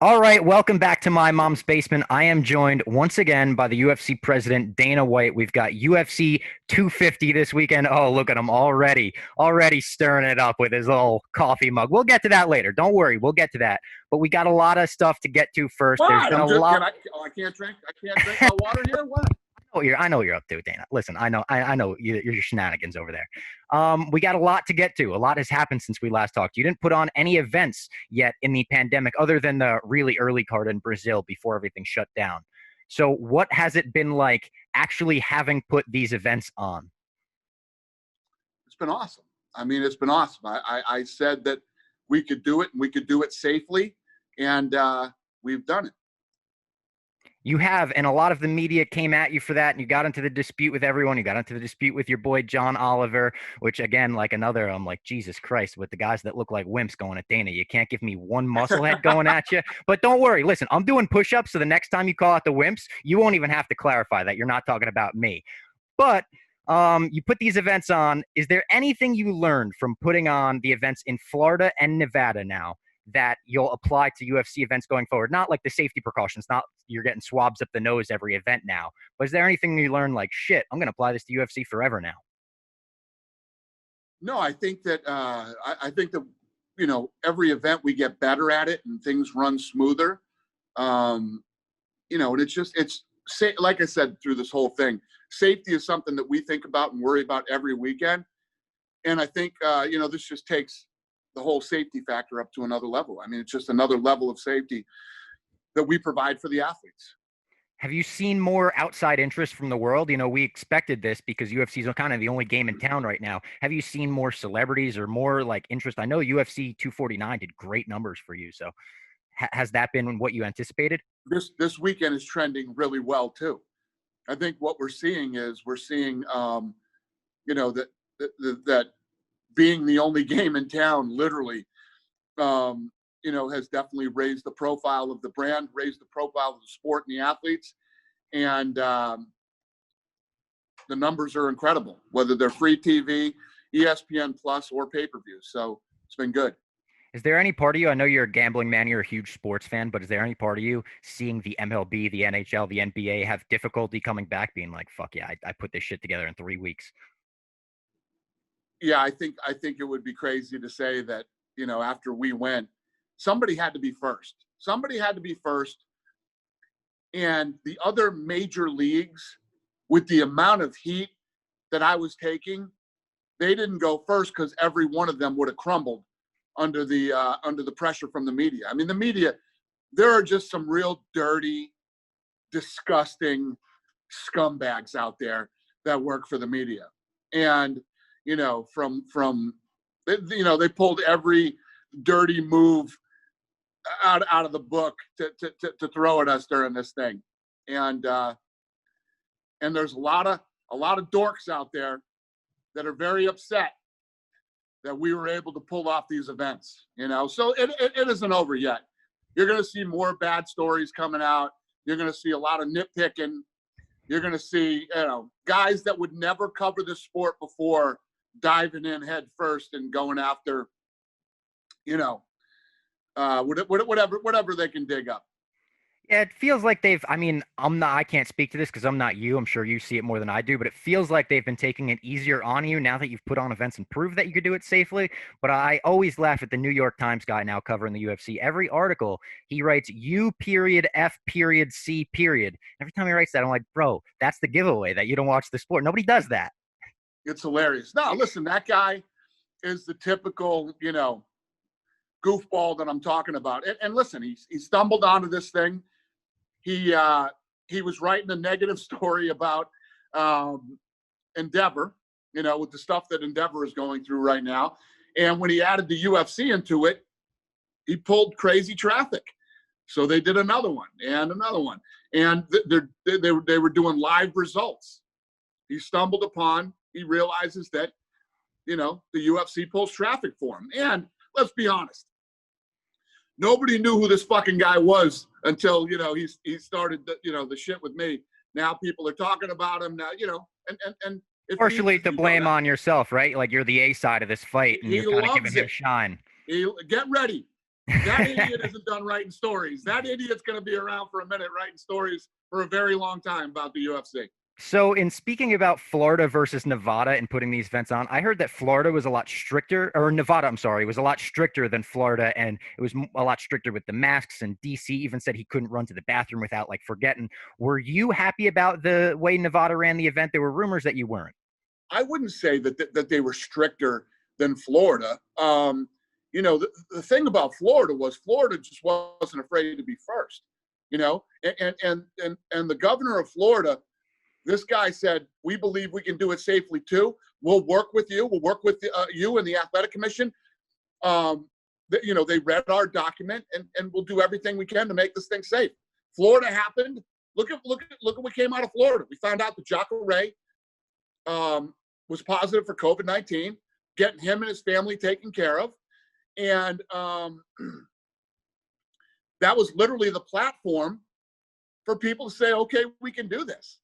All right, welcome back to my mom's basement. I am joined once again by the UFC president, Dana White. We've got UFC 250 this weekend. Oh, look at him already stirring it up with his little coffee mug. We'll get to that later. Don't worry, we'll get to that. But we got a lot of stuff to get to first. There's What? been I'm a just, lot. can I? Oh, I can't drink. I can't drink my water here. What? I know what you're up to, Dana. Listen, I know your shenanigans over there. We got a lot to get to. A lot has happened since we last talked. You didn't put on any events yet in the pandemic, other than the really early card in Brazil before everything shut down. So, what has it been like actually having put these events on? It's been awesome. I mean, it's been awesome. I said that we could do it and we could do it safely, and we've done it. You have, and a lot of the media came at you for that, and you got into the dispute with everyone. You got into the dispute with your boy John Oliver, which again, like another, I'm like, Jesus Christ, with the guys that look like wimps going at Dana. You can't give me one musclehead going at you. But don't worry, listen, I'm doing push-ups, so the next time you call out the wimps, you won't even have to clarify that. You're not talking about me. But you put these events on. Is there anything you learned from putting on the events in Florida and Nevada now that you'll apply to UFC events going forward? Not like the safety precautions, not you're getting swabs up the nose every event now, but is there anything you learned like, shit, I'm going to apply this to UFC forever now? No, I think that I think that every event we get better at it and things run smoother. And it's like I said through this whole thing, safety is something that we think about and worry about every weekend. And I think this just takes the whole safety factor up to another level. I mean, it's just another level of safety that we provide for the athletes. Have you seen more outside interest from the world? We expected this because UFC is kind of the only game in town right now. Have you seen more celebrities or more like interest? I know UFC 249 did great numbers for you. So has that been what you anticipated? This weekend is trending really well too. I think what we're seeing that being the only game in town, literally, has definitely raised the profile of the brand, raised the profile of the sport and the athletes. And the numbers are incredible, whether they're free TV, ESPN Plus, or pay-per-view. So it's been good. Is there any part of you, I know you're a gambling man, you're a huge sports fan, but is there any part of you seeing the MLB, the NHL, the NBA have difficulty coming back, being like, fuck yeah, I put this shit together in 3 weeks? Yeah, I think it would be crazy to say that, after we went, somebody had to be first. Somebody had to be first. And the other major leagues, with the amount of heat that I was taking, they didn't go first because every one of them would have crumbled under the pressure from the media. I mean, the media, there are just some real dirty, disgusting scumbags out there that work for the media. And, they pulled every dirty move out of the book to throw at us during this thing. And there's a lot of dorks out there that are very upset that we were able to pull off these events, so it isn't over yet. You're going to see more bad stories coming out. You're going to see a lot of nitpicking. You're going to see, guys that would never cover the sport before diving in head first and going after, whatever they can dig up. Yeah, it feels like I can't speak to this because I'm not you. I'm sure you see it more than I do, but it feels like they've been taking it easier on you now that you've put on events and proved that you could do it safely. But I always laugh at the New York Times guy now covering the UFC. Every article, he writes U.F.C. Every time he writes that, I'm like, bro, that's the giveaway that you don't watch the sport. Nobody does that. It's hilarious. No, listen, that guy is the typical, goofball that I'm talking about. And listen, he stumbled onto this thing. He was writing a negative story about Endeavor, with the stuff that Endeavor is going through right now. And when he added the UFC into it, he pulled crazy traffic. So they did another one and another one. And they were doing live results. He stumbled upon, he realizes that, the UFC pulls traffic for him. And let's be honest, nobody knew who this fucking guy was until, he started the shit with me. Now people are talking about him now, and partially to blame on yourself, right? Like you're the A side of this fight and you're kind of giving him shine. Get ready. That idiot isn't done writing stories. That idiot's going to be around for a minute writing stories for a very long time about the UFC. So, in speaking about Florida versus Nevada and putting these events on, I heard that Florida was a lot stricter, or Nevada, I'm sorry, was a lot stricter than Florida, and it was a lot stricter with the masks. And DC even said he couldn't run to the bathroom without like forgetting. Were you happy about the way Nevada ran the event? There were rumors that you weren't. I wouldn't say that they were stricter than Florida. The thing about Florida was Florida just wasn't afraid to be first. And the governor of Florida, this guy said, we believe we can do it safely too. We'll work with you. We'll work with you and the athletic commission. They read our document and we'll do everything we can to make this thing safe. Florida happened. Look at what came out of Florida. We found out that Jocko Ray was positive for COVID-19, getting him and his family taken care of. And that was literally the platform for people to say, okay, we can do this.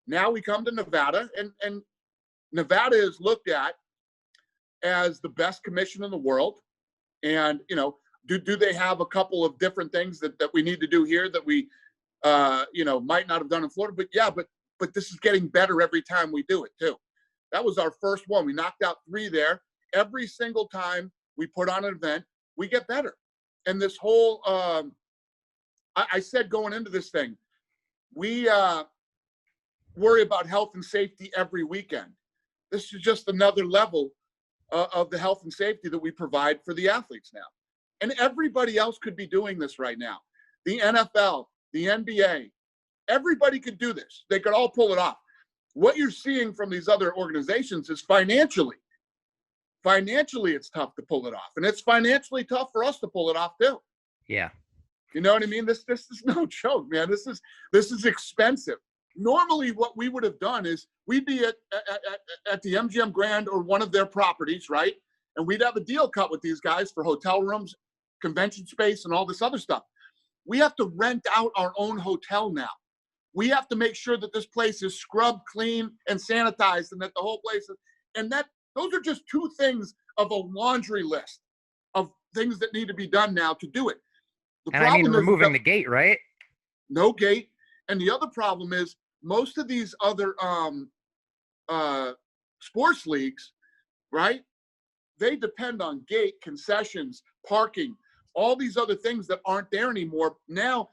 Now we come to Nevada, and Nevada is looked at as the best commission in the world. And, do they have a couple of different things that we need to do here that we, might not have done in Florida? But yeah, but this is getting better every time we do it too. That was our first one. We knocked out 3 there. Every single time we put on an event, we get better. And this whole, I said going into this thing, we worry about health and safety every weekend. This is just another level of the health and safety that we provide for the athletes now. And everybody else could be doing this right now. The NFL, the NBA, everybody could do this. They could all pull it off. What you're seeing from these other organizations is financially, it's tough to pull it off. And it's financially tough for us to pull it off too. Yeah. You know what I mean? This is no joke, man. This is expensive. Normally what we would have done is we'd be at the MGM Grand or one of their properties, right? And we'd have a deal cut with these guys for hotel rooms, convention space, and all this other stuff. We have to rent out our own hotel now. We have to make sure that this place is scrubbed, clean, and sanitized, and that the whole place is, and those are just 2 things of a laundry list of things that need to be done now to do it. And I mean, removing the gate, right? No gate. And the other problem is most of these other sports leagues, right? They depend on gate, concessions, parking, all these other things that aren't there anymore. Now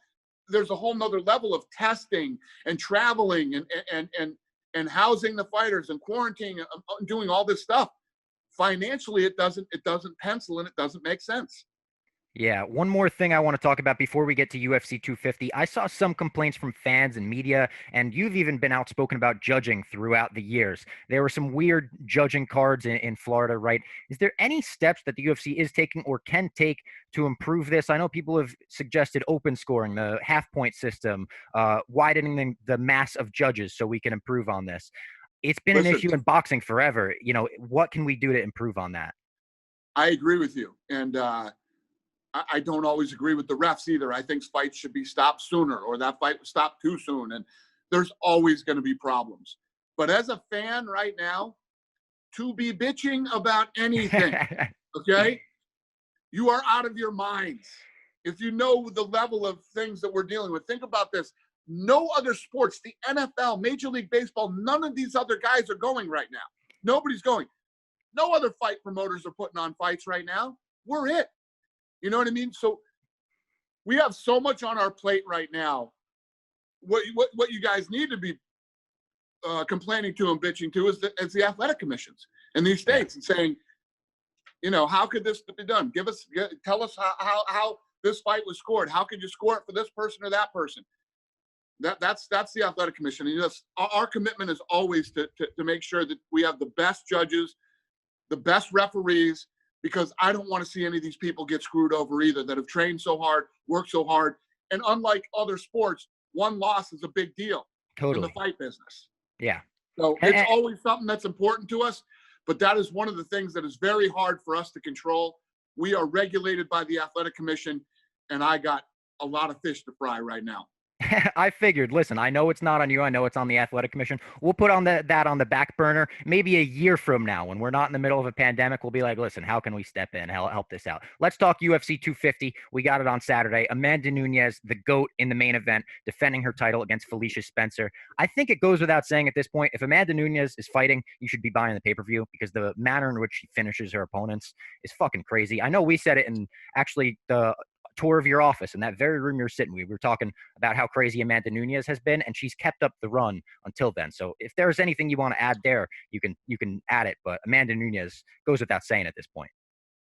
there's a whole nother level of testing and traveling and housing the fighters and quarantining and doing all this stuff. Financially, it doesn't pencil and it doesn't make sense. Yeah, one more thing I want to talk about before we get to UFC 250. I saw some complaints from fans and media, and you've even been outspoken about judging throughout the years. There were some weird judging cards in Florida, right? Is there any steps that the UFC is taking or can take to improve this? I know people have suggested open scoring, the half-point system, widening the mass of judges so we can improve on this. It's been an issue in boxing forever. What can we do to improve on that? I agree with you. And I don't always agree with the refs either. I think fights should be stopped sooner, or that fight was stopped too soon. And there's always going to be problems. But as a fan right now, to be bitching about anything, okay, you are out of your minds. If you know the level of things that we're dealing with, think about this. No other sports, the NFL, Major League Baseball, none of these other guys are going right now. Nobody's going. No other fight promoters are putting on fights right now. We're it. You know what I mean? So we have so much on our plate right now. What you guys need to be complaining to and bitching to is the athletic commissions in these states and saying, how could this be done? Tell us how this fight was scored. How could you score it for this person or that person? That's the athletic commission. And our commitment is always to make sure that we have the best judges, the best referees, because I don't want to see any of these people get screwed over either, that have trained so hard, worked so hard. And unlike other sports, one loss is a big deal in the fight business. Yeah. So it's always something that's important to us, but that is one of the things that is very hard for us to control. We are regulated by the athletic commission, and I got a lot of fish to fry right now. I figured, listen, I know it's not on you. I know it's on the athletic commission. We'll put on that on the back burner. Maybe a year from now, when we're not in the middle of a pandemic, we'll be like, listen, how can we step in, help this out? Let's talk UFC 250. We got it on Saturday. Amanda Nunes, the GOAT in the main event, defending her title against Felicia Spencer. I think it goes without saying at this point, if Amanda Nunes is fighting, you should be buying the pay-per-view, because the manner in which she finishes her opponents is fucking crazy. I know we said it in actually the tour of your office, in that very room you're sitting. We were talking about how crazy Amanda Nunes has been, and she's kept up the run until then. So if there's anything you want to add there, you can add it. But Amanda Nunes goes without saying at this point.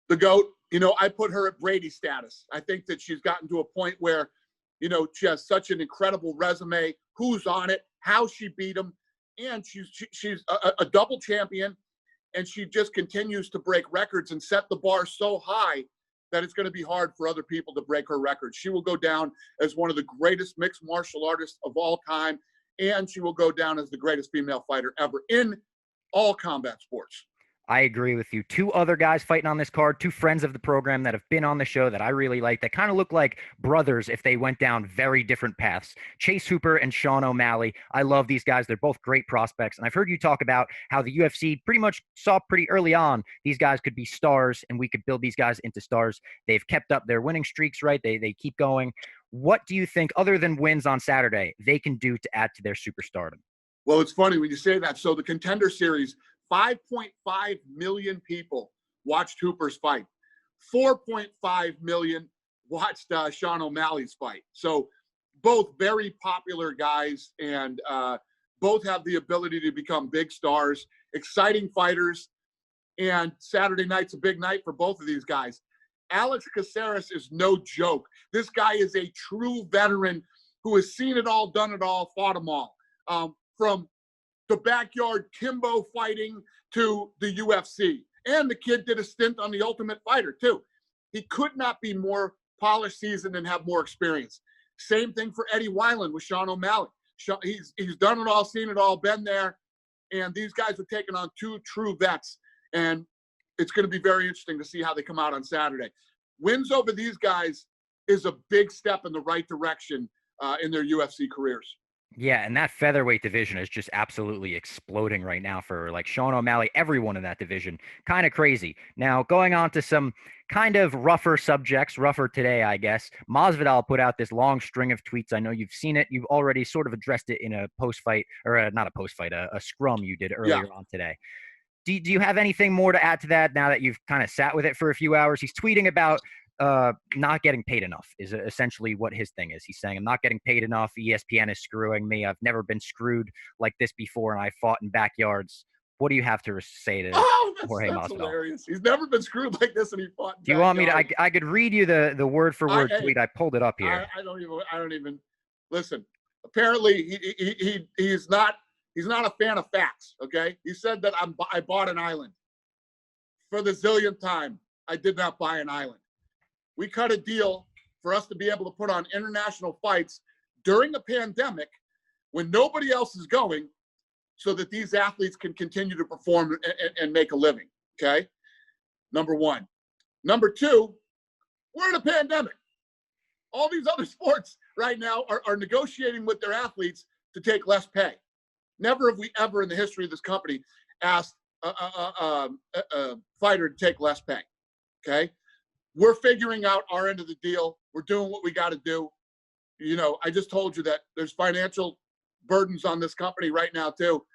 The GOAT, I put her at Brady status. I think that she's gotten to a point where, she has such an incredible resume, who's on it, how she beat him, and she's a double champion, and she just continues to break records and set the bar so high that it's going to be hard for other people to break her record. She will go down as one of the greatest mixed martial artists of all time, and she will go down as the greatest female fighter ever in all combat sports. I agree with you. Two other guys fighting on this card, two friends of the program that have been on the show that I really like, that kind of look like brothers if they went down very different paths. Chase Hooper and Sean O'Malley. I love these guys. They're both great prospects. And I've heard you talk about how the UFC pretty much saw pretty early on these guys could be stars and we could build these guys into stars. They've kept up their winning streaks, right? They keep going. What do you think, other than wins on Saturday, they can do to add to their superstardom? Well, it's funny when you say that. So the Contender Series, 5.5 million people watched Hooper's fight. 4.5 million watched Sean O'Malley's fight. So both very popular guys, and both have the ability to become big stars, exciting fighters. And Saturday night's a big night for both of these guys. Alex Caceres is no joke. This guy is a true veteran who has seen it all, done it all, fought them all. From the backyard Kimbo fighting to the UFC. And the kid did a stint on The Ultimate Fighter, too. He could not be more polished, seasoned, and have more experience. Same thing for Eddie Wineland with Sean O'Malley. He's done it all, seen it all, been there. And these guys are taking on two true vets. And it's going to be very interesting to see how they come out on Saturday. Wins over these guys is a big step in the right direction in their UFC careers. Yeah, and that featherweight division is just absolutely exploding right now for like Sean O'Malley, everyone in that division. Kind of crazy. Now, going on to some kind of rougher subjects, rougher today, I guess. Masvidal put out this long string of tweets. I know you've seen it. You've already sort of addressed it in a post-fight, or not a post-fight, a scrum you did earlier on today. Do you have anything more to add to that now that you've kind of sat with it for a few hours? He's tweeting about not getting paid enough is essentially what his thing is. He's saying, I'm not getting paid enough. ESPN is screwing me. I've never been screwed like this before, and I fought in backyards. What do you have to say to Jorge Masvidal? That's hilarious. He's never been screwed like this, and he fought in Do you want me to? I could read you the word for word tweet. I pulled it up here. I don't even listen. Apparently, he's not a fan of facts. Okay, he said that I bought an island. For the zillionth time, I did not buy an island. We cut a deal for us to be able to put on international fights during a pandemic when nobody else is going, so that these athletes can continue to perform and make a living. Okay. Number one. Number two, we're in a pandemic. All these other sports right now are negotiating with their athletes to take less pay. Never have we ever in the history of this company asked a fighter to take less pay. Okay. We're figuring out our end of the deal. We're doing what we got to do. I just told you that there's financial burdens on this company right now too,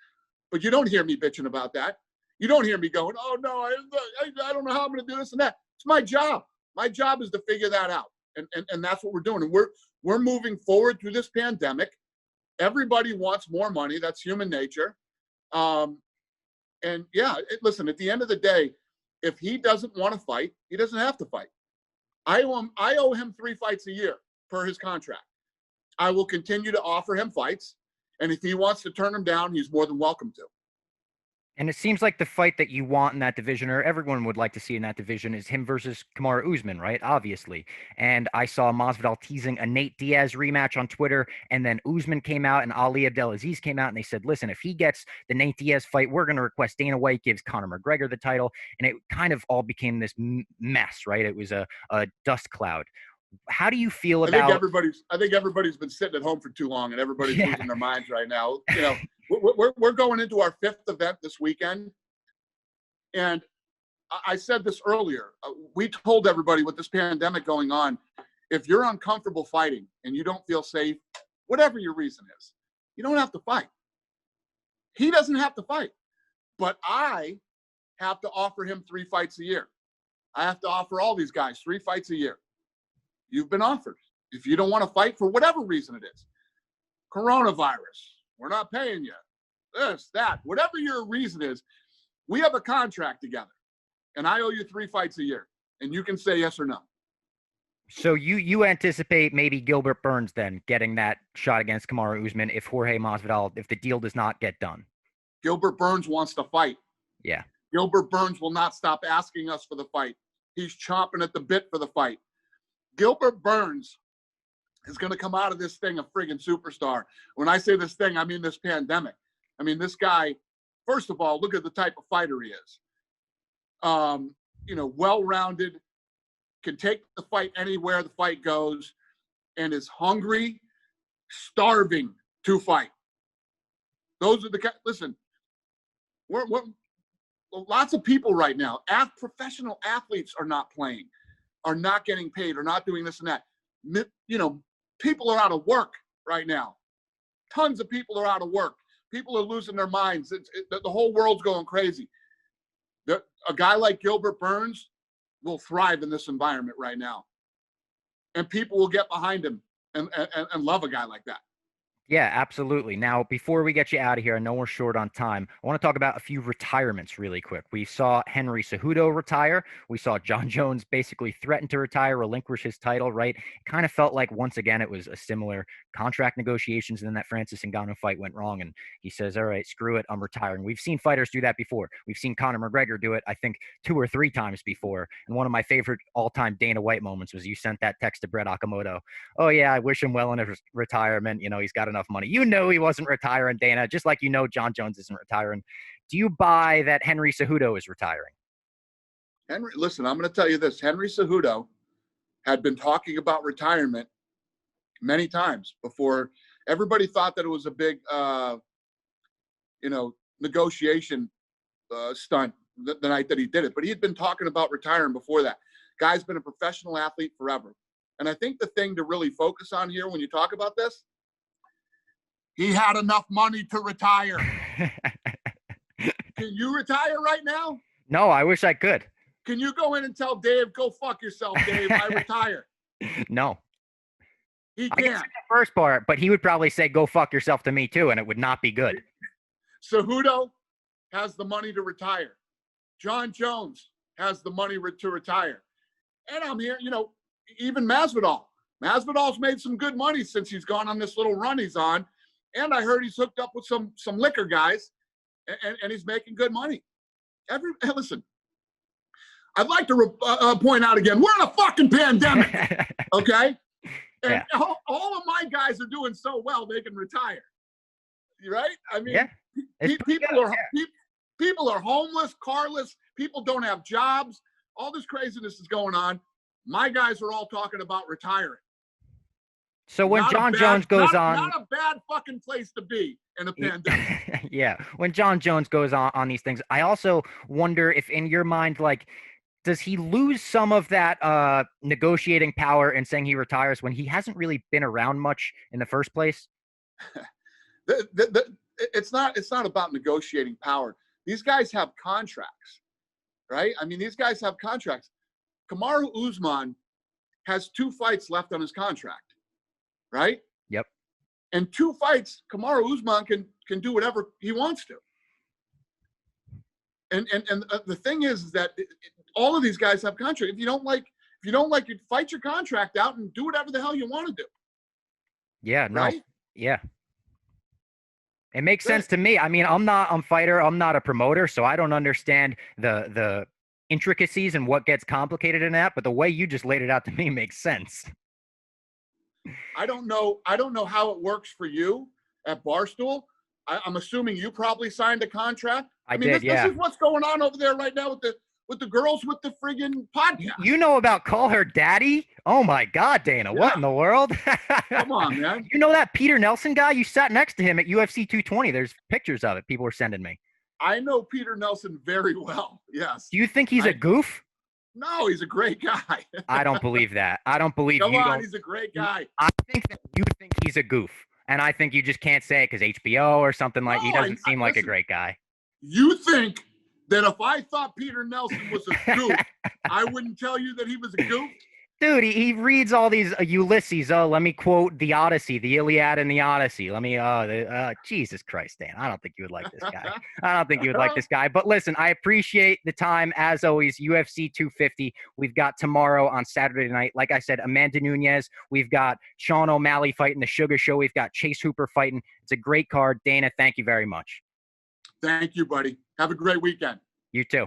but you don't hear me bitching about that. You don't hear me going, oh no, I don't know how I'm going to do this and that. It's my job. My job is to figure that out. And that's what we're doing. And we're moving forward through this pandemic. Everybody wants more money. That's human nature. And yeah, listen, at the end of the day, if he doesn't want to fight, he doesn't have to fight. I owe him 3 fights a year per his contract. I will continue to offer him fights. And if he wants to turn them down, he's more than welcome to. And it seems like the fight that you want in that division, or everyone would like to see in that division, is him versus Kamaru Usman, right? Obviously. And I saw Masvidal teasing a Nate Diaz rematch on Twitter, and then Usman came out and Ali Abdelaziz came out, and they said, listen, if he gets the Nate Diaz fight, we're going to request Dana White gives Conor McGregor the title. And it kind of all became this mess, right? It was a dust cloud. How do you feel I think about? everybody's been sitting at home for too long, and everybody's Yeah, losing their minds right now. You know, we're going into our 5th event this weekend, and I said this earlier. We told everybody with this pandemic going on, if you're uncomfortable fighting and you don't feel safe, whatever your reason is, you don't have to fight. He doesn't have to fight, but I have to offer him 3 fights a year. I have to offer all these guys 3 fights a year. You've been offered. If you don't want to fight for whatever reason it is, coronavirus, we're not paying you, this, that, whatever your reason is, we have a contract together, and I owe you 3 fights a year, and you can say yes or no. so you anticipate maybe Gilbert Burns then getting that shot against Kamaru Usman if Jorge Masvidal, if the deal does not get done? Gilbert Burns wants to fight. Yeah. Gilbert Burns will not stop asking us for the fight. He's chomping at the bit for the fight. Gilbert Burns is going to come out of this thing a friggin' superstar. When I say this thing, I mean this pandemic. I mean, this guy, first of all, look at the type of fighter he is. You know, well-rounded, can take the fight anywhere the fight goes, and is hungry, starving to fight. Those are the, listen, we're lots of people right now, professional athletes are not playing, are not getting paid, are not doing this and that. You know, people are out of work right now. Tons of people are out of work. People are losing their minds. The whole world's going crazy. A guy like Gilbert Burns will thrive in this environment right now. And people will get behind him and love a guy like that. Yeah, absolutely. Now, before we get you out of here, I know we're short on time. I want to talk about a few retirements really quick. We saw Henry Cejudo retire. We saw John Jones basically threaten to retire, relinquish his title, right? It kind of felt like, once again, it was a similar contract negotiations, and then that Francis Ngannou fight went wrong, and he says, all right, screw it, I'm retiring. We've seen fighters do that before. We've seen Conor McGregor do it, I think, 2 or 3 times before. And one of my favorite all-time Dana White moments was you sent that text to Brett Okamoto. Oh, yeah, I wish him well in his retirement. You know, he's got enough money. You know he wasn't retiring, Dana, just like you know John Jones isn't retiring. Do you buy that Henry Cejudo is retiring? Henry, listen, I'm going to tell you this. Henry Cejudo had been talking about retirement many times before. Everybody thought that it was a big, you know, negotiation stunt the night that he did it. But he had been talking about retiring before that. Guy's been a professional athlete forever. And I think the thing to really focus on here when you talk about this, he had enough money to retire. Can you retire right now? No, I wish I could. Can you go in and tell Dave, go fuck yourself, Dave, I retire? No. He I can can't. see the first part, but he would probably say, go fuck yourself to me too, and it would not be good. Cejudo has the money to retire. John Jones has the money to retire. And I'm here, you know, even Masvidal. Masvidal's made some good money since he's gone on this little run he's on. And I heard he's hooked up with some liquor guys, and he's making good money. Listen, I'd like to point out again, we're in a fucking pandemic, okay? And Yeah. all of my guys are doing so well they can retire, right? I mean, Yeah. people are homeless, carless. People don't have jobs. All this craziness is going on. My guys are all talking about retiring. So when John Jones goes on, not a bad fucking place to be in a pandemic. Yeah, when John Jones goes on these things, I also wonder if in your mind, like, does he lose some of that negotiating power in saying he retires when he hasn't really been around much in the first place? It's not about negotiating power. These guys have contracts, right? I mean, these guys have contracts. Kamaru Usman has 2 fights left on his contract. Right? Yep. And 2 fights, Kamaru Usman can do whatever he wants to. And the thing is that all of these guys have contracts. If you don't like it, fight your contract out and do whatever the hell you want to do. Yeah. No. Right? Yeah. It makes sense to me. I mean, I'm not a fighter. I'm not a promoter, so I don't understand the intricacies and what gets complicated in that. But the way you just laid it out to me makes sense. I don't know how it works for you at Barstool. I'm assuming you probably signed a contract. I mean, this is what's going on over there right now with the girls with the friggin' podcast. You know about Call Her Daddy? Oh my God, Dana! Yeah. What in the world? Come on, man. You know that Peter Nelson guy? You sat next to him at UFC 220. There's pictures of it. People were sending me. I know Peter Nelson very well. Yes. Do you think he's a goof? No, he's a great guy. I don't believe that. I don't believe Come you. Come on, he's a great guy. I think that you think he's a goof, and I think you just can't say it because HBO or something like. He doesn't seem like a great guy. You think that if I thought Peter Nelson was a goof, I wouldn't tell you that he was a goof? Dude, he reads all these Ulysses. Oh, let me quote the Odyssey, the Iliad and the Odyssey. Let me, Jesus Christ, Dan. I don't think you would like this guy. I don't think you would like this guy. But listen, I appreciate the time. As always, UFC 250. We've got tomorrow on Saturday night. Like I said, Amanda Nunes. We've got Sean O'Malley fighting the Sugar Show. We've got Chase Hooper fighting. It's a great card. Dana, thank you very much. Thank you, buddy. Have a great weekend. You too.